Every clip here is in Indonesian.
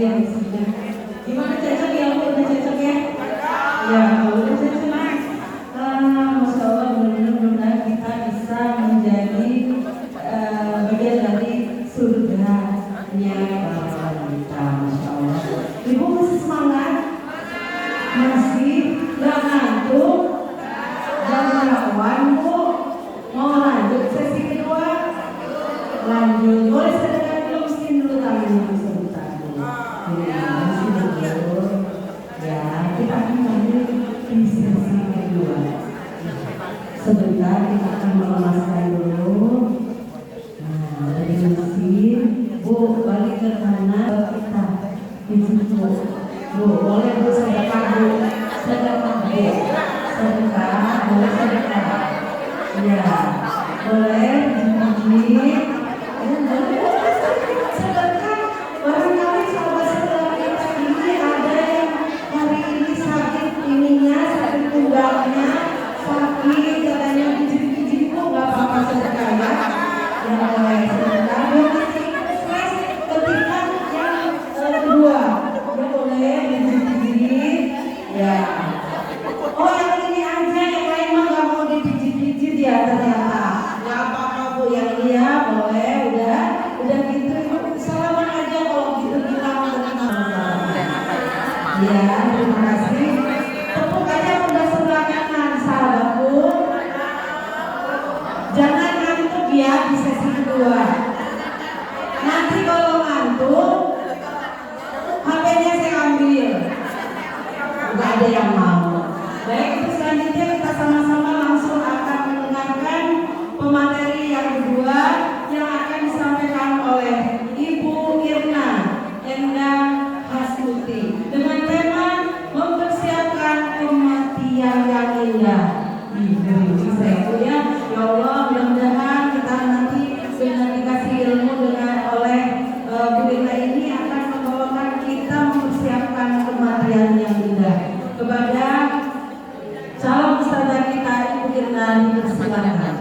ya sudah. Gimana cocok ya? Udah cocok ya? Ya, udah cocok. Masya Allah, benar-benar kita bisa menjadi bagian dari surga. Ya, kita, Masya Allah. Ibu masih semangat? Masih? Gak ngantuk? Jangan lawan, Bu. Mau lanjut sesi kedua? Lanjut. Boleh sedekah dulu, miskin dulu tangannya sebentar dulu. Ya, miskin dulu. Ya, kita akan lanjut di sesi kedua. Sebentar kita akan melemaskan dulu. Nah, dari miskin, Bu, balik ke kanan kita. Di situ. Bu, boleh Bu sedekah Bu. Sedekah Bu. Sedekah, boleh sedekah. Ya, boleh dijemur. Sedekah. Barangkali sahabat setelah kita ini ada yang hari ini sakit ininya, sakit punggangnya, sakit katanya gigi-gigi Bu, nggak apa-apa sedekah ya. Ya boleh sedekah. Yang masih stres ketika yang kedua, ya boleh gigi-gigi. Ya. Oh yang ini aja, yang lain mah nggak mau dipijit-pijit ya ternyata. Nggak apa-apa Bu, yang ini ya boleh, udah gitu salaman aja kalau gitu kita mengenal. Ya terima kasih. Tepuk aja udah sebelah kanan sahabatku. Jangan ngantuk ya di sesi kedua. Nanti kalau ngantuk, HP-nya saya ambil. Nggak ada yang mau. Baik, itu selanjutnya kita sama-sama langsung akan mendengarkan pemateri yang kedua yang akan disampaikan oleh Ibu Irna Endang Hastuti dengan tema mempersiapkan kematian yang indah. Bisa itu ya. Ya Allah, mudah-mudahan kita nanti dengan dikasih ilmu dengan oleh Bu Irna ini akan membawakan kita mempersiapkan kematian yang indah. Kepada calon ustazah kita Ibu Irna dipersilakan.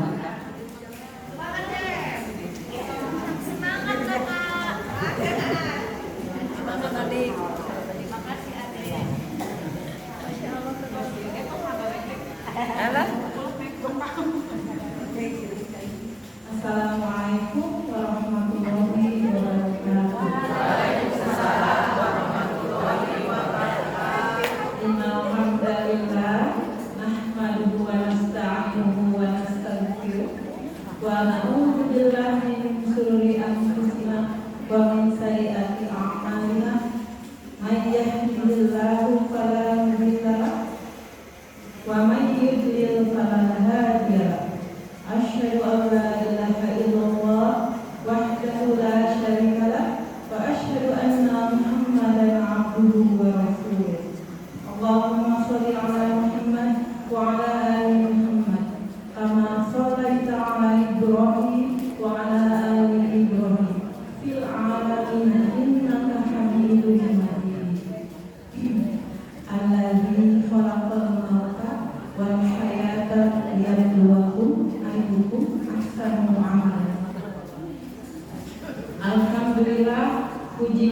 Assalamualaikum warahmatullahi wabarakatuh. Waalaikumsalam warahmatullahi wabarakatuh. Innal hamdalillah nahmaduhu wa nasta'inuhu wa nastaghfiruh wa na'udzu billahi min shururi anfusina wa min sayyiati a'malina. May yahdihillahu fala mudilla lahu wa may yudlil fala hadiya lahu. Asyhadu an la ilaha illallah wahdahu la syarika lahu wa asyhadu anna Muhammadan abduhu wa rasuluh. Allahumma shalli ala Muhammad wa ala ali Muhammad kama shallaita ala Ibrahim wa ala ali Ibrahim fil alamin innaka Hamidum Majid. Alladzi khalaqal mauta wal hayata liyabluwakum ayyukum ahsanu amala. Alhamdulillah, puji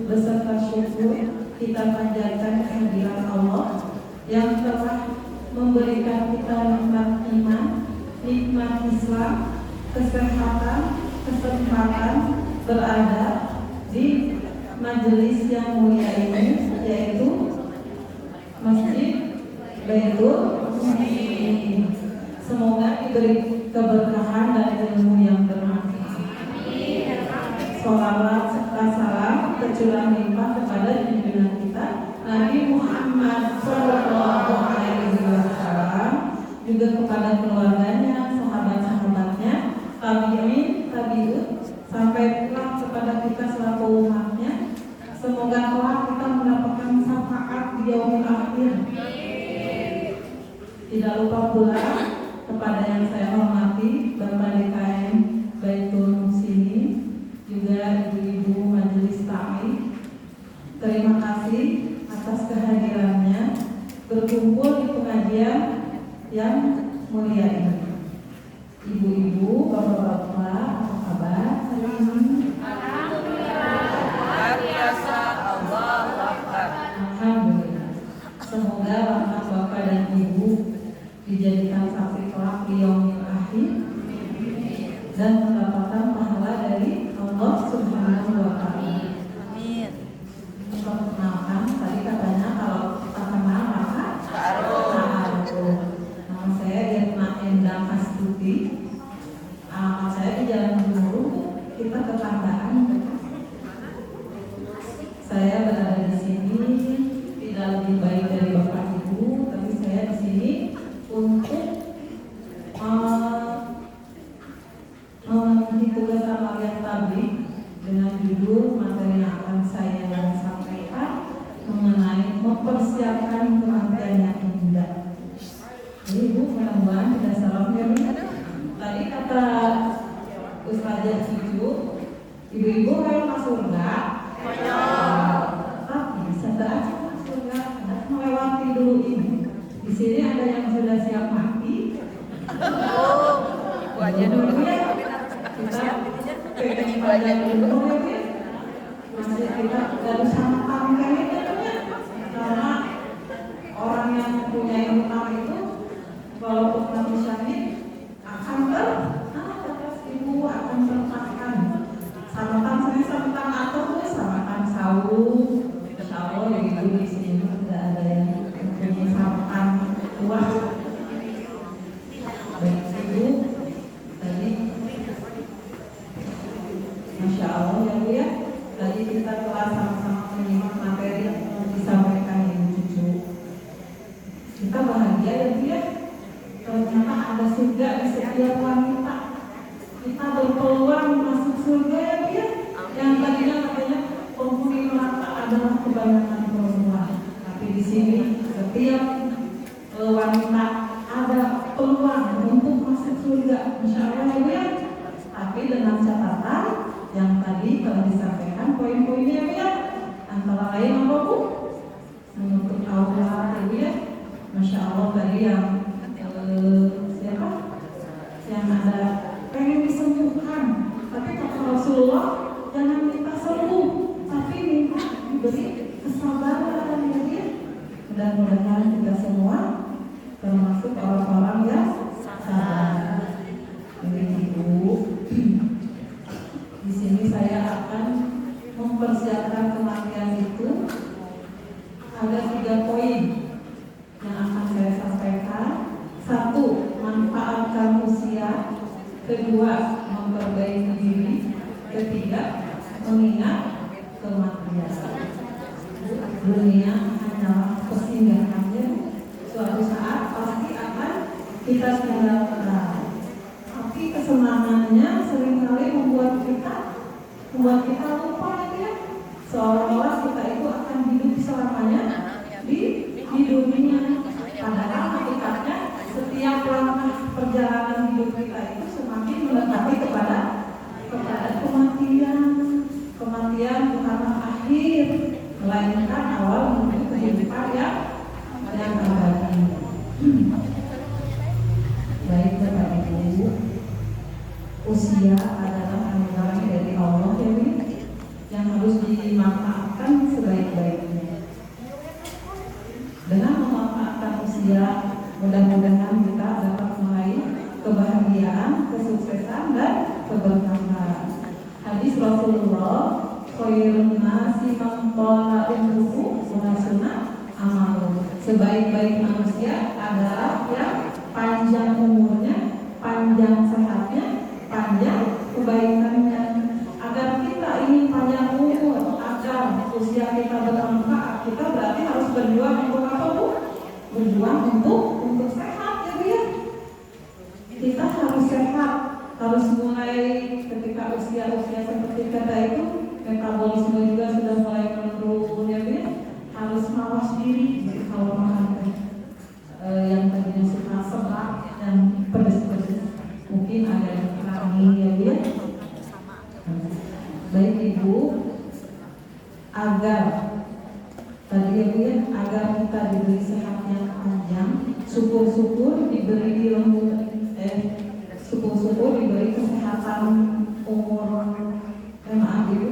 beserta syukur kita panjatkan kehadiran Allah yang telah memberikan kita nikmat iman, nikmat Islam, kesehatan, kesempatan berada di majelis yang mulia ini, yaitu Masjid Baitul Muslimin. Semoga diberi keberkahan dan ilmu yang bermanfaat. Sholawat serta salam tercurah limpah kepada junjungan kita Nabi Muhammad Sallallahu Alaihi Wasallam, juga kepada keluarganya, sahabat-sahabatnya, tabi'in, tabi'ut, sampai pulang kepada kita selaku umatnya. Semoga kelak kita mendapatkan syafaat di yaumil akhir. Tidak lupa pula kepada yang saya hormati Bapak DKM Baitul Muslimin, juga ibu-ibu majelis ta'lim. Terima kasih atas kehadirannya berkumpul di pengajian yang mulia ini. Ibu-ibu, bapak-bapak, apa kabar hari ini? Alhamdulillah, luar biasa. Allah Subhanahu wa Ta'ala. Amin. Perkenalkan, tadi katanya kalau kita kenal maka ta'aruf. Nama saya Yatma Endang Astuti. Alamat saya di Jalan Guru, kita tetanggaan. Saya berada di sini tidak lebih baik dari Bapak Ibu, tapi saya di sini untuk memenuhi tugas amalan tabligh dengan judul materi yang akan saya sampaikan mengenai mempersiapkan kematian yang indah. Jadi Ibu mudah-mudahan tidak salah ya. Tadi kata Ustazah Cucu, ibu-ibu kalau masuk surga, tapi setelah masuk surga harus melewati dulu ini. Di sini ada yang sudah siap mati. Ibu aja dulu. Kita pengen pada dulu ya. Masih kita harus sama kayaknya karena orang yang punya utang itu walaupun mati syahid akan terus ibu akan terpakan samakan saya samakan atau samakan sawu. Insya Allah ya ibu di sini tidak ada yang punya samakan uang. Baik ibu tadi Masya Allah ya Bu ya. Tadi kita telah sama-sama menyimak materi yang disampaikan Ibu Cucu. Kita bahagia ya Bu ya. Ternyata ada surga di setiap wanita. Kita berpeluang masuk surga ya Bu ya. Yang tadinya katanya penghuni neraka adalah kebanyakan perempuan. Tapi di sini setiap wanita ada peluang untuk masuk surga. Insya Allah ya Bu ya. Tapi dengan catatan yang tadi telah disampaikan poin-poinnya ya, antara lain apa Bu? Menutup aurat ya, Masya Allah tadi yang siapa? Yang ada pengen disembuhkan, tapi kata Rasulullah jangan minta sembuh, tapi minta diberi kesabaran ya. Mudah-mudahan kita semua termasuk orang-orang yang sabar. Ini Ibu. Di sini saya akan mempersiapkan kematian itu ada 3 poin yang akan saya sampaikan. 1. Manfaatkan usia. 2. Memperbaiki diri. 3. Mengingat kematian. Dunia hanyalah persinggahannya. Suatu saat pasti akan kita tinggalkan. Tapi kesenangannya seringkali membuat kita lupa ya. Seolah-olah kita itu akan hidup selamanya di dunia. Padahal hakikatnya setiap langkah perjalanan hidup kita itu semakin mendekati kepada kematian bukanlah akhir, melainkan awal menuju kehidupan yang abadi. Baik Bapak Ibu, usia adalah anugerah dari Allah yang harus dimanfaatkan sebaik-baiknya. Dengan memanfaatkan usia, mudah-mudahan kita dapat meraih kebahagiaan, kesuksesan dan keberkahan. Hadis Rasulullah, khairun nasi man tala umruhu wa hasuna amaluhu. Sebaik-baik manusia adalah yang panjang umurnya, panjang sehatnya, panjang kebaikannya. Agar kita ingin panjang umur, agar usia kita bermanfaat, kita berarti harus berjuang untuk apa Bu? Berjuang untuk sehat ya Bu ya. Kita harus sehat, harus mulai ketika usia-usia seperti kita itu metabolisme juga sudah mulai menurun ya Bu ya. Harus mawas diri kalau makan yang tadinya suka serat dan pedas-pedas mungkin ada yang kurangi ya Bu ya. Baik Ibu, agar tadi ya Bu ya, agar kita diberi sehat yang panjang, syukur-syukur diberi syukur-syukur diberi kesehatan umur maaf Ibu,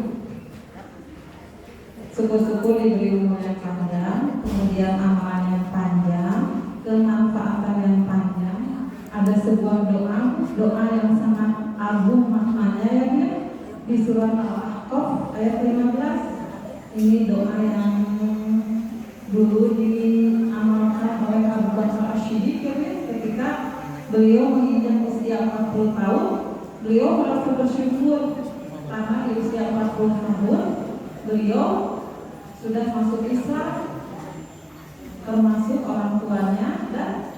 syukur-syukur diberi umur yang panjang, kemudian amalan yang panjang, kemanfaatan yang panjang. Ada sebuah doa yang sangat agung maknanya ya Bu. di surah Al-Ahqaf ayat 15. Ini doa yang dulu diamalkan oleh Abu Bakar Ash-Shiddiq ketika beliau menginjak usia 40 tahun. Beliau merasa bersyukur karena di usia 40 tahun beliau sudah masuk Islam, termasuk orang tuanya dan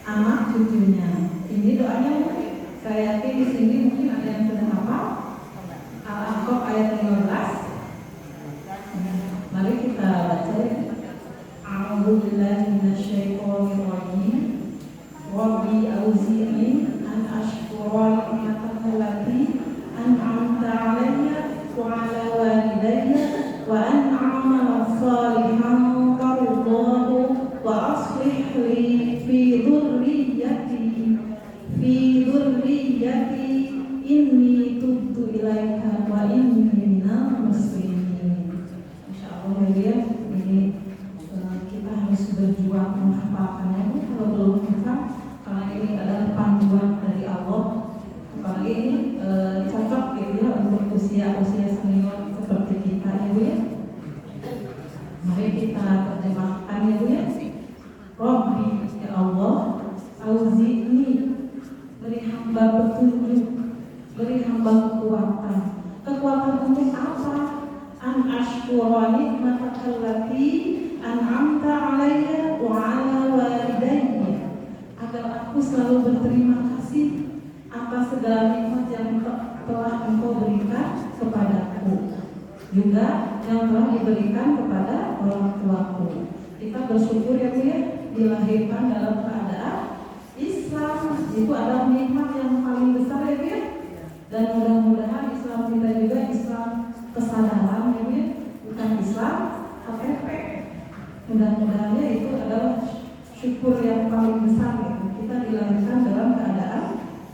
anak cucunya. Ini doanya saya yakin di sini mungkin ada yang sudah hafal. Al-Ahqaf ayat 15. Mari kita baca. A'udzubillahi minasyaitonir rajim. Rabbi auzi'ni an ashkura ni'mataka allati an'amta 'alayya wa 'ala walidayya wa an a'mala shalihan tardahu wa aslih li fi dhurriyyati inni tubtu ilaika wa inni minal muslimin. Insyaallah ya, ini kita harus berjuang menghafalkannya. Kalau belum hafal, karena ini adalah panduan dari Allah. Apalagi ini cocok gitu ya untuk usia senior seperti kita ya. Mari kita terjemahkan ya. Rabbi, ya Allah, auzi'ni, beri hamba petunjuk, beri hamba kekuatan. Kekuatan untuk apa? An ashkura ni'mataka allati an'amta 'alayya wa 'ala walidayya, agar aku selalu berterima kasih atas segala nikmat yang telah Engkau berikan kepadaku, juga yang telah diberikan kepada orang tuaku. Kita bersyukur ya Bu ya, dilahirkan dalam keadaan Islam. Itu adalah nikmat yang paling besar ya Bu ya. Dan mudah-mudahan Islam kita juga Islam kesadaran ya Bu ya, bukan Islam KTP. Mudah-mudahan itu adalah syukur yang paling besar ya. Kita dilahirkan dalam keadaan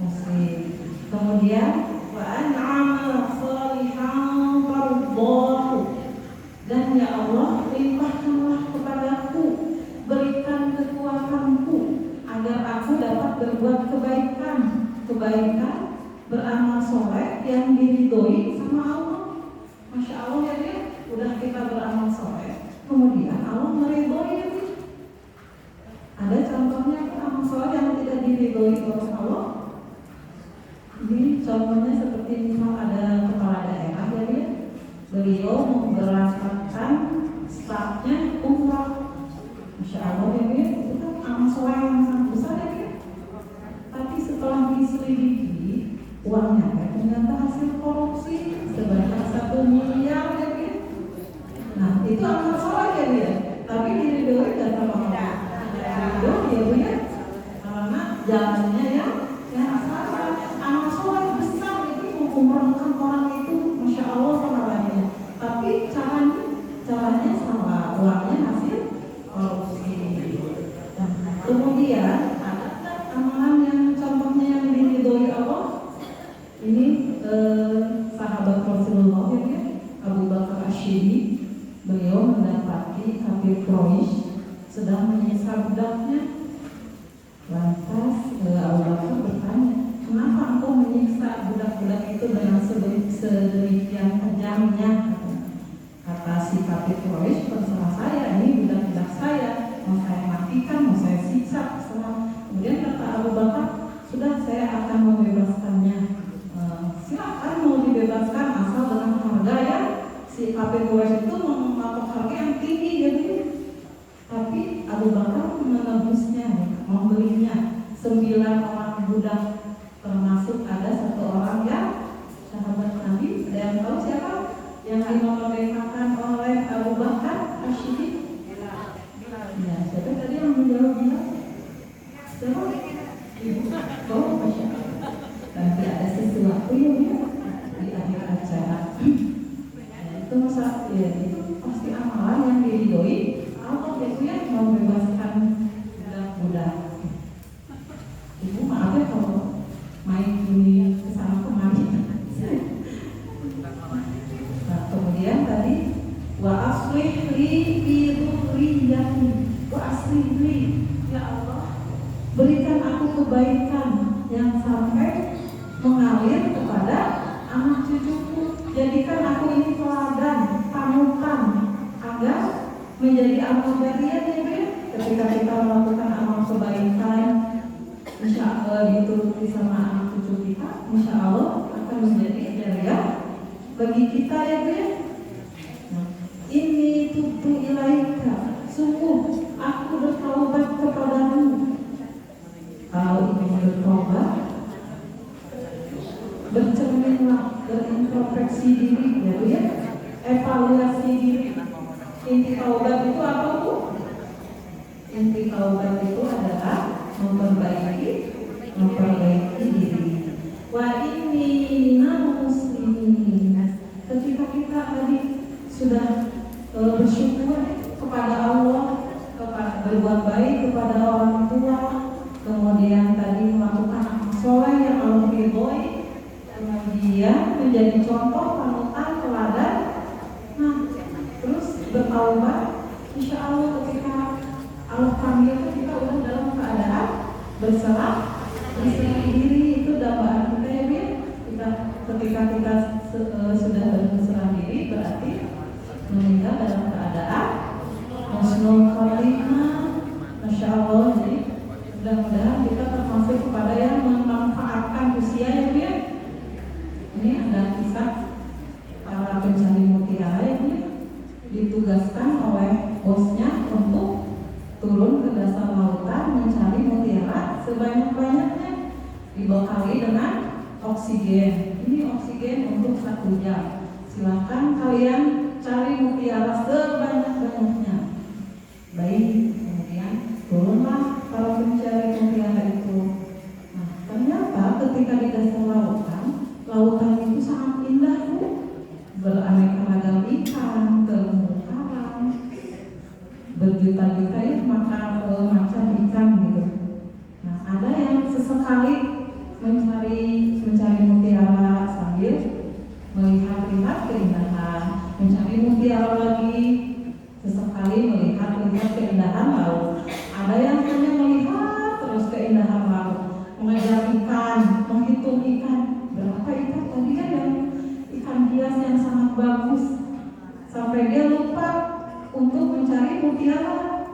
muslim. Kemudian wa an'amala shalihan tardahu, dan ya Allah limpahkanlah kepadaku, berikan kekuatanku agar aku dapat berbuat kebaikan, beramal soleh yang diridhoi sama Allah. Masya Allah ya dia, udah kita beramal soleh, kemudian Allah meridhoi ya. Ada contohnya amal soleh yang tidak diridhoi oleh Allah. Ini contohnya seperti misal ada kepala daerah ya dia, beliau memberangkatkan stafnya umrah. Masya Allah ya dia, itu kan amal soleh yang sangat besar ya dia. Tapi setelah diselidiki, uangnya ternyata hasil korupsi sebanyak 1 miliar ya dia. Nah itu amal soleh ya dia, tapi diridhoi dan sama Allah. Diridhoi ya dia, karena jalannya yang salah. Amal soleh besar itu mengumrahkan orang itu, Masya Allah pahalanya. Tapi caranya salah, uangnya hasil korupsi. Nah, kemudian ada amalan yang contohnya yang diridhoi Allah. Ini sahabat Rasulullah ya, Abu Bakar Ash-Shiddiq. Beliau mendapati kafir Quraisy sedang menyiksa budaknya. Lantas Abu Bakar bertanya, kenapa engkau menyiksa budak-budak itu dengan sedemikian kejamnya? Kata si kafir Quraisy, terserah saya, ini budak-budak saya, mau saya matikan, mau saya siksa, terserah. Kemudian kata Abu Bakar, sudah saya akan membebaskannya. Silakan mau dibebaskan asal dengan harga ya. Si kafir Quraisy itu mematok harga yang tinggi jadi. Tapi Abu Bakar menebusnya, membelinya 9 orang budak, termasuk ada 1 orang yang sahabat Nabi. Ada yang tahu siapa yang dimerdekakan oleh Abu Bakar Ash-Shiddiq? Ya, siapa tadi yang menjawabnya? Siapa? Oh, Masya Allah. Nanti ada sesuatu ya di akhir acara. Itu masa ya, itu pasti amalan yang diridhoi Allah itu ya, membebaskan budak-budak. Ibu maaf ya kalau main ini kesana kemari. Nah, kemudian tadi wa aslih li fi dhurriyyati, wa aslih li, ya Allah berikan aku kebaikan yang sampai mengalir kepada anak cucuku. menjadi amal jariah ya Bu. Ketika kita melakukan amal kebaikan, insya Allah dituruti sama anak cucu kita, insya Allah akan menjadi jariah bagi kita ya Bu. Nah, ini tubtu ilaika, sungguh aku bertaubat kepadamu. Kalau ingin bertobat, bercerminlah, berintrospeksi diri ya Bu ya, evaluasi diri. Inti taubat itu apa Bu? Inti taubat itu adalah memperbaiki diri. Wa inni minal muslimin. Ketika kita tadi sudah bersyukur kepada Allah, berbuat baik kepada orang tua, kemudian tadi melakukan amal soleh yang Allah ridhoi, kemudian menjadi contoh panutan teladan. Nah, terus bertaubat, insya Allah ketika Allah panggil kita udah dalam keadaan berserah diri. Itu dambaan kita ya Bu. Ketika kita sudah berserah diri, berarti meninggal dalam keadaan husnul khotimah. Masya Allah. Jadi mudah-mudahan kita termasuk kepada yang memanfaatkan usia ya Bu ya. Ini ada kisah para pencari mutiara ya Bu ya, ditugaskan oleh bosnya untuk turun ke dasar lautan mencari mutiara sebanyak-banyaknya, dibekali dengan oksigen. Ini oksigen untuk 1 jam. Silakan kalian cari mutiara sebanyak-banyaknya. Baik, kemudian turunlah para pencari mutiara itu. Nah, ternyata ketika di dasar lautan itu sangat indah Bu. Beraneka ragam ikan, terumbu karang, berjuta-juta ya macam ikan gitu. Nah, ada yang sesekali mencari mutiara sambil melihat keindahan, mencari mutiara lagi, sesekali melihat keindahan laut. Ada yang hanya melihat terus keindahan laut, mengejar ikan, menghitung ikan, berapa ikan tadi kan yang ikan hias yang sangat bagus, sampai dia lupa untuk mencari mutiara.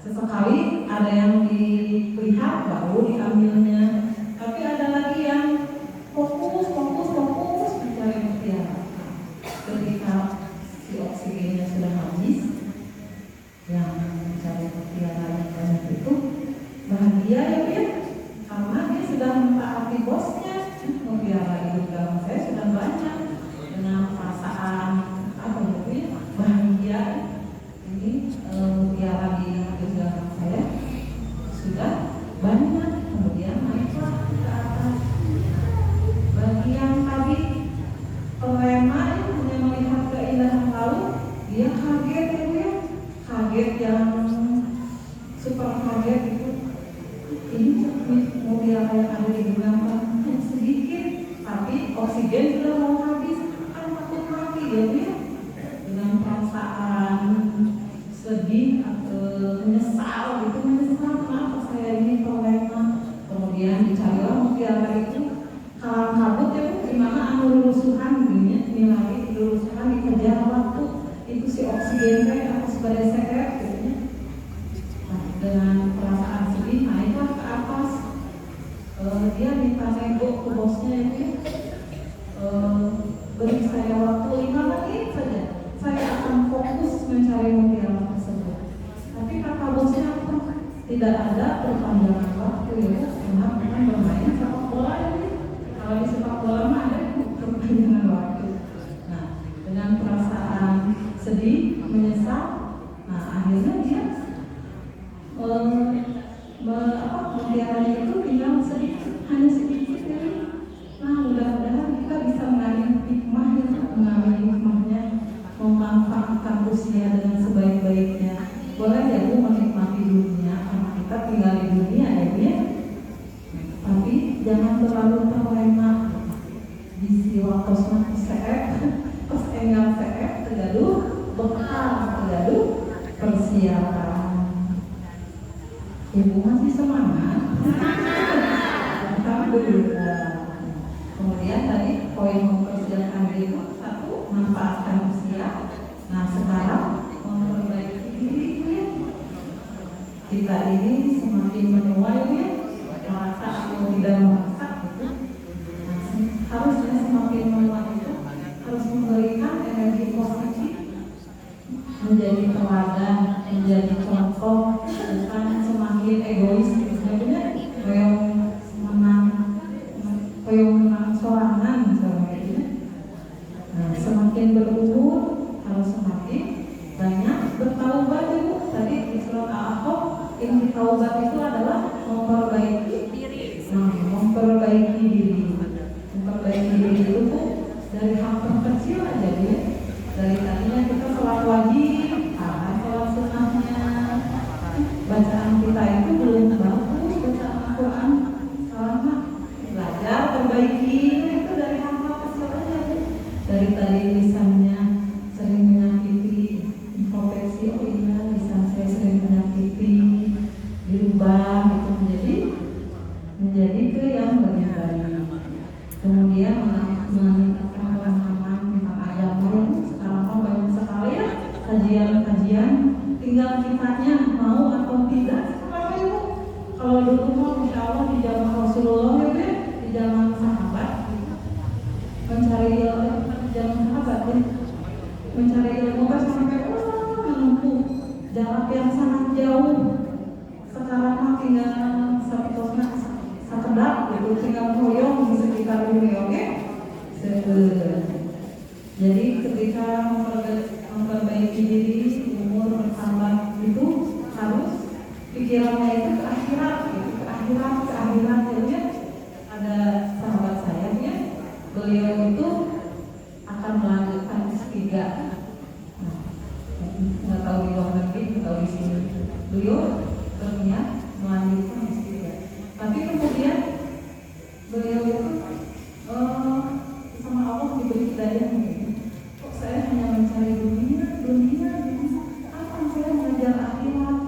Sesekali ada yang dilihat baru diambilnya, tapi ada lagi yang fokus mencari mutiara. Ketika si oksigennya sudah habis, yang mencari mutiara yang banyak itu bahagia ya Bu ya, karena dia sudah mentaati bosnya. Mutiara hidup dalam saya sudah banyak, dengan perasaan apa Bu ya, bahagia. Ini mutiara di dalam saya sudah banyak, kemudian naiklah ke atas. Bagi yang tadi pelema hanya melihat keindahan laut, dia kaget ya Bu ya, kaget yang super kaget itu. Ini mutiara yang ada di genggaman hanya sedikit, tapi oksigen sudah mau habis, kan takut mati ya Bu ya. Dengan perasaan sedih atau menyesal kenapa saya ini pelema. Kemudian dicarilah mutiara itu, kalang kabut ya Bu, dimana lulusuhan nilai lulusuhan dikejar waktu itu si oksigen atau sebagai CF gitu. Nah, dengan perasaan sedih naiklah ke atas. Dia minta nego ke bosnya ya Bu, beri saya waktu 5 menit saja, saya akan fokus mencari mutiara tersebut. Tapi kata bosnya apa? Tidak ada perpanjangan waktu ya Bu, karena bukan bermain sepak bola ya Bu. Kalau di sepak bola mah ada perpanjangan waktu. Nah, dengan perasaan sedih, menyesal, nah akhirnya dia mutiara itu tinggal sedikit, hanya sedikit ya. Nah, mudah-mudahan kita bisa mengambil hikmahnya, memanfaatkan usia dengan sebaik-baiknya. Boleh ya Bu menikmati dunia, karena kita tinggal di dunia ya Bu ya. Tapi jangan terlalu terlena di siwa kosmat CF, pas enggal CF tergaduh bekal, tergaduh persiapan. Ibu masih semangat? Alhamdulillah. Kemudian tadi poin mempersiapkan diri itu 1, manfaatkan usia. Nah, sekarang memperbaiki diri kita ini semakin menua ya, merasa atau tidak merasa gitu. Nah, harusnya semakin menua itu harus memberikan energi positif, menjadi teladan, menjadi contoh, bukan semakin egois gitu. Sebenarnya menang sorangan misalnya gitu. Nah, semakin berumur harus semakin banyak bertaubat ibu. Tadi di surat Al-Ahqaf inti taubat itu adalah memperbaiki diri. Memperbaiki diri itu dari hal terkecil aja ya. Dari tadinya kita sholat wajib, sholat sunnahnya, bacaan kita itu belum bagus, bacaan Al-Quran selama belajar perbaiki itu dari hal kecil aja ya. Dari tadi lisannya sering menyakiti, introspeksi, oh iya lisan saya sering menyakiti, dirubah itu menjadi ke yang lebih baik. Kemudian meningkatkan pemahaman tentang agama. Sekarang kan banyak sekali ya kajian-kajian, tinggal kitanya mau atau tidak. Kalau dulu mau insya Allah di zaman Rasulullah ya, di zaman sahabat mencari ilmu, zaman sahabat ya, mencari ilmu kan sampai menempuh jarak yang sangat jauh. Sekarang mah tinggal sekedap gitu, tinggal hoyong di sekitar dunia, oke? Jadi ketika memperbaiki diri, umur bertambah itu harus pikirannya itu ke akhirat, gitu. ke akhirat ya. Ada sahabat saya ya, beliau itu akan melanjutkan S3. Nggak tahu di luar negeri, nggak tahu di sini. Beliau berniat melanjutkan S3. Tapi kemudian beliau itu sama Allah diberi hidayah gitu. Kok saya hanya mencari dunia, apa saya mengejar akhirat?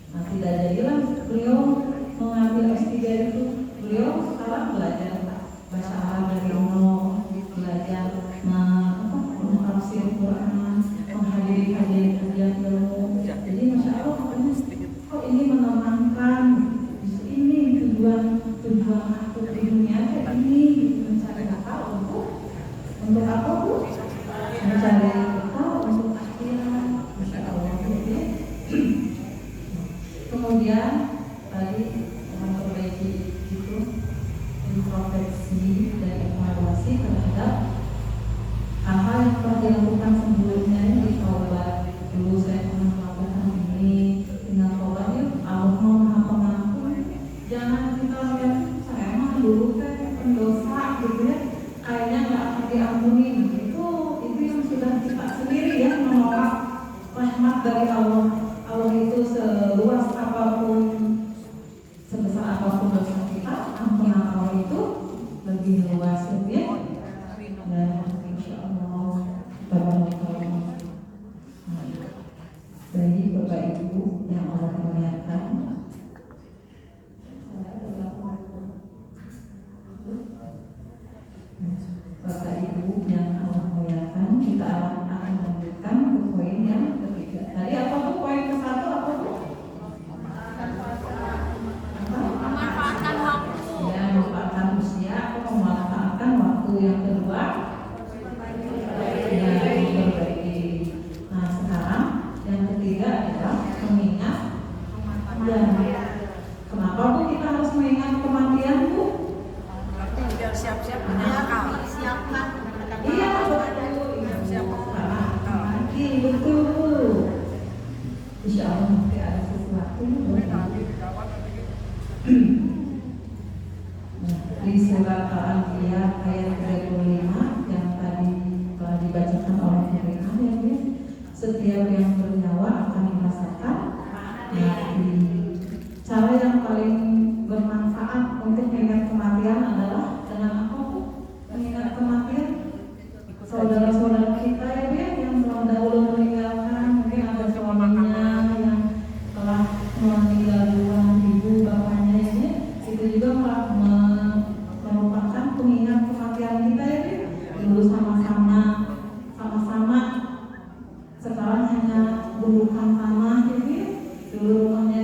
Nah, tidak jadilah beliau mengambil S3 itu. Beliau sekarang belajar bahasa Arab dari nol, belajar menafsir Quran, menghadiri kajian ilmu. Jadi masya Allah, kok ini menenangkan. Ini tujuan aku di dunia kayak ini, mencari akal untuk apa bu? Mencari akal untuk akhirat, masya Allah. Kemudian tadi memperbaiki itu, introspeksi dan evaluasi terhadap hal-hal yang pernah dilakukan sebelumnya. Di taubat dulu saya pernah melakukan ini, tinggal taubat yuk, Allah mau maha pengampun. Jangan kita lihat saya mah dulu kan pendosa gitu ya, kayaknya nggak akan diampuni. Itu yang sudah kita sendiri ya menolak rahmat dari Allah. Allah itu seluas apapun, sebesar apapun dosa kita, ampunan Allah itu lebih luas ya. Dan insya Allah bagi Bapak Ibu yang Allah muliakan, Bapak Ibu yang Allah muliakan, kita akan lanjutkan ke poin yang ketiga. Tadi apa tuh poin ke-1 apa tuh? Memanfaatkan waktu. Ya, memanfaatkan usia atau memanfaatkan waktu. Yang kedua, ya, memperbaiki. Nah, sekarang yang ketiga adalah mengingat kematian. Kenapa Bu kita harus mengingat kematian Bu? Biar siap-siap menyangkal. Siapkan. Iya betul. Mati betul. Insya Allah nanti ada sesuatu. Di surat Al-Anbiya ayat 35 yang tadi telah dibacakan oleh Firman ya, setiap yang bernyawa akan merasakan mati. Cara yang paling bermanfaat untuk mengingat kematian adalah dengan apa Bu? Mengingat kematian saudara-saudara kita ya yang telah dahulu meninggalkan, mungkin ada suaminya yang telah meninggal duluan, ibu bapaknya ya, itu juga merupakan pengingat kematian kita ya. Dulu sama-sama sekarang hanya gundukan tanah ya. Dulu rumahnya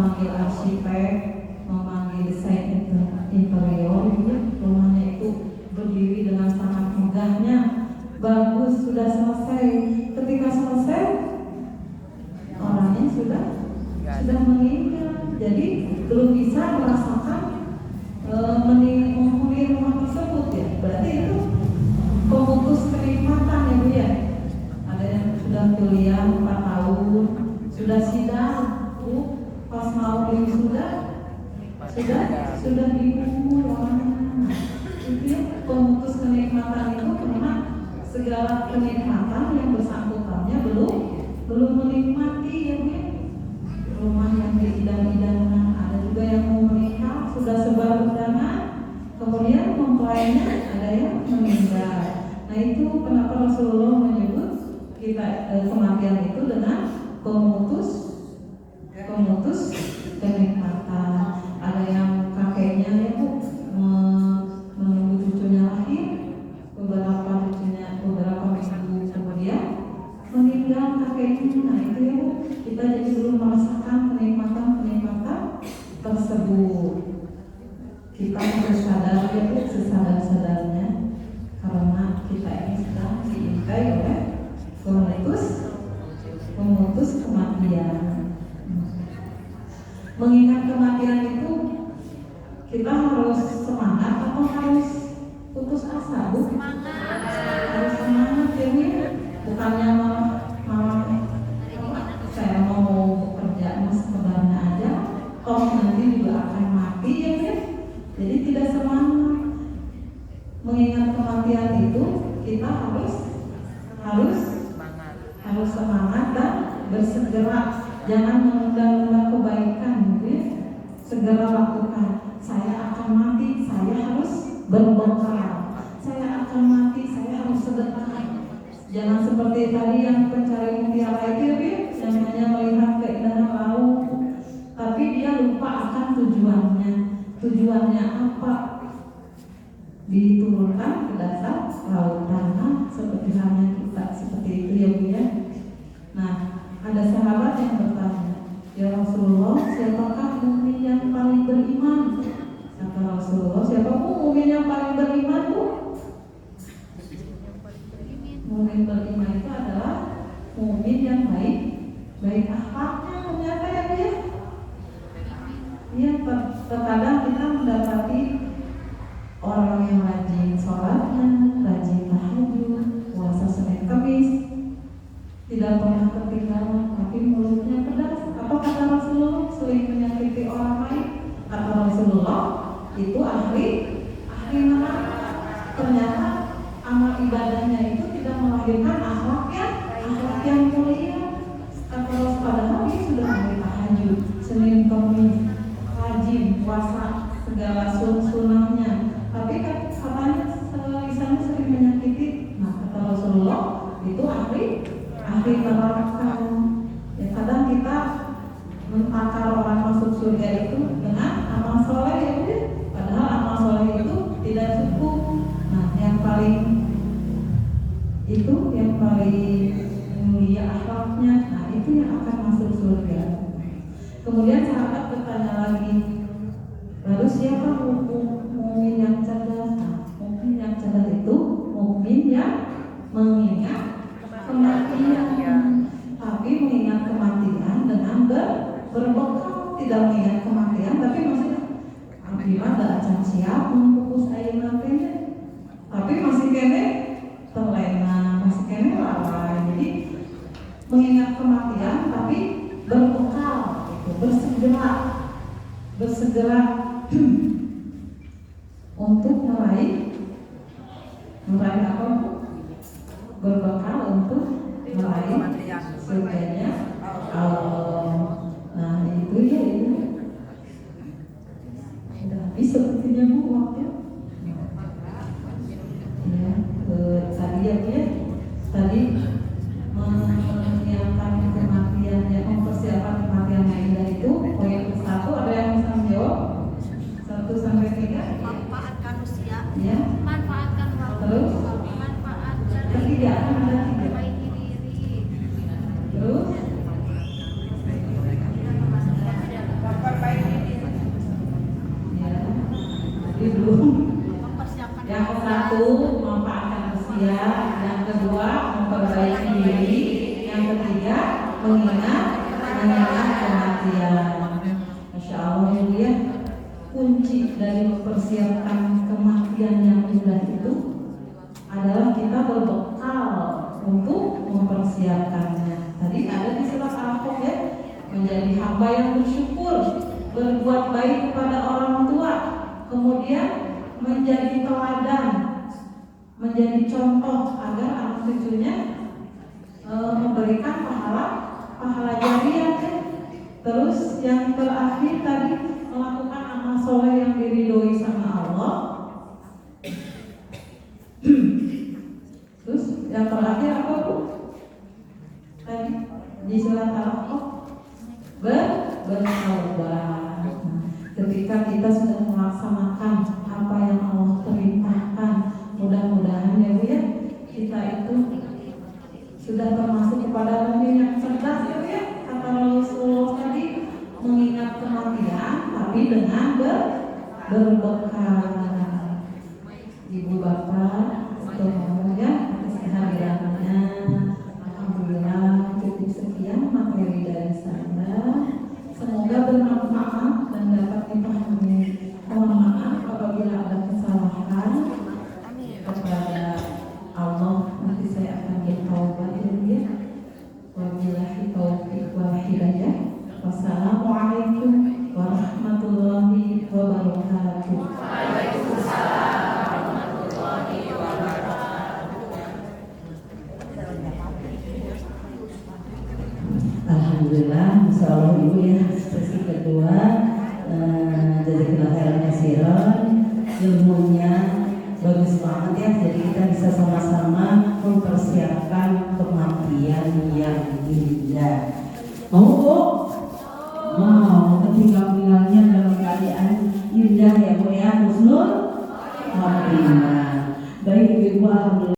memanggil arsitek, memanggil desain interior, ya, rumahnya itu berdiri dengan sangat megahnya, bagus, sudah selesai. Ketika selesai, orangnya sudah meninggal. Jadi belum bisa merasakan menghuni rumah tersebut, ya. Berarti itu pemutus kenikmatan, ya Bu, ya. Ada yang sudah kuliah 4 tahun, sudah sidang, Bu, pas mau sudah dikubur orangnya. Itu ya, pemutus kenikmatan itu karena segala kenikmatan yang bersangkutannya belum menikmati, ya Bu. Rumah yang diidam-idamkan, ada juga yang mau menikah, sudah sebar undangan, kemudian mempelainya ada yang meninggal. Nah, itu kenapa Rasulullah menyebut kita kematian itu dengan pemutus kenikmatan. Ada yang kakeknya ya Bu menunggu cucunya lahir, beberapa minggu kemudian meninggal kakeknya. Nah, itu ya Bu, kita jadi belum merasakan kenikmatan tersebut. Kita harus sadar, ya Bu, sesadar-sadarnya, karena kita ini sedang diintai oleh pemutus kematian. Mengingat kematian itu kita harus semangat atau harus putus asa, Bu? Harus semangat, ya Bu. Bukannya malah saya mau bekerja sebenarnya aja, toh nanti juga akan mati, ya Bu. Jadi tidak semangat. Mengingat kematian itu kita harus semangat dan bersegera. Jangan menunda-nunda kebaikan, gitu ya. Segera lakukan. Saya akan mati, saya harus berbekal. Saya akan mati, saya harus sedekah. Jangan seperti tadi yang pencari mutiara itu, ya, yang hanya melihat keindahan laut, tapi dia lupa akan tujuannya. Tujuannya apa? Diturunkan ke dasar lautan, seperti halnya kita, seperti itu, ya Bu, ya. Nah, ada sahabat yang bertanya, ya Rasulullah, siapakah mukmin yang paling beriman? Kata Rasulullah, siapa mukmin yang paling beriman, Bu? Mukmin beriman itu adalah mukmin yang baik akhlaknya, ternyata, ya Bu, ya. Iya, terkadang kita mendapati orang yang rajin sholatnya, rajin tahajud, puasa Senin Kamis, tidak pernah ketinggalan, tapi mulutnya pedas. Apa kata Rasulullah? Sering menyakiti orang lain. Kata Rasulullah, itu ahli neraka. Ternyata amal ibadahnya itu tidak melahirkan akhlak yang mulia. Kata Rasulullah, padahal dia sudah ahli tahajud, Senin Kamis, rajin puasa segala sunnahnya, tapi katanya lisannya sering menyakiti. Nah, kata Rasulullah, itu ahli neraka. Ya, kadang kita mentakar orang masuk surga itu dengan amal soleh, ya, padahal amal soleh itu tidak cukup. Nah, yang paling mulia akhlaknya, nah itu yang akan masuk surga. Kemudian sahabat bertanya lagi, lalu siapa mukmin yang cerdas? Nah, mukmin yang cerdas itu mukmin yang mengingat kematian, tapi mengingat kematian dengan berbekal. Tidak mengingat kematian, tapi maksudnya abdillah ada acan siap membungkus air nantinya, tapi masih kene terlena, masih kene lalai. Jadi mengingat kematian tapi berbekal, bersegera untuk meraih apa? Berbekal untuk meraih surganya Allah. Nah, itu ya, udah habis sepertinya Bu waktu. Ya, tadi ya Bu, ya. Tadi menyiapkan kematian, ya, mempersiapkan kematian yang indah itu. Poin ke-1, ada yang bisa menjawab? 1 sampai 3. Manfaatkan usia. Ya. Manfaatkan waktu. Terus? Manfaatkan ketiga, ada 3. perbaiki diri. Terus? Ibu. Mempersiapkan Yang satu memanfaatkan usia, yang kedua memperbaiki diri, yang ketiga mengingat kematian. Masya Allah ya, kunci dari mempersiapkan kematian yang indah itu adalah kita berbekal untuk mempersiapkannya. Tadi ada di surat Al-Qaf ya, menjadi hamba yang bersyukur, berbuat baik kepada orang tua, kemudian menjadi teladan, menjadi contoh agar anak cucunya memberikan pahala jariah ya. Terus yang terakhir tadi melakukan amal soleh yang diridhoi sama Allah. Terus yang terakhir apa Bu? Tadi di surat Al-Qaf bertaubat. Ketika kita sudah melaksanakan apa yang Allah perintahkan, mudah-mudahan ya Bu ya, kita itu sudah termasuk kepada mukmin yang cerdas ya Bu ya. Kata Rasulullah tadi, mengingat kematian tapi dengan berbekal. Ibu bapak semuanya atas kehadirannya, alhamdulillah cukup sekian materi dari saya. Semoga bermanfaat dan dapat dipahami. Mohon maaf apabila ada kesalahan. Kepada Allah nanti saya akan bertaubat ya. Wabillahi taufiq wal hidayah. Wassalamualaikum warahmatullahi wabarakatuh. Alhamdulillah, insyaallah Ibu ya, sesi kedua jazakallahu khairan katsiran, ilmunya bagus banget ya, jadi kita bisa sama-sama mempersiapkan kematian yang indah. Mau Bu? Mau, ketika meninggalnya dalam keadaan indah ya Bu ya, husnul khotimah. Baik Ibu, alhamdulillah.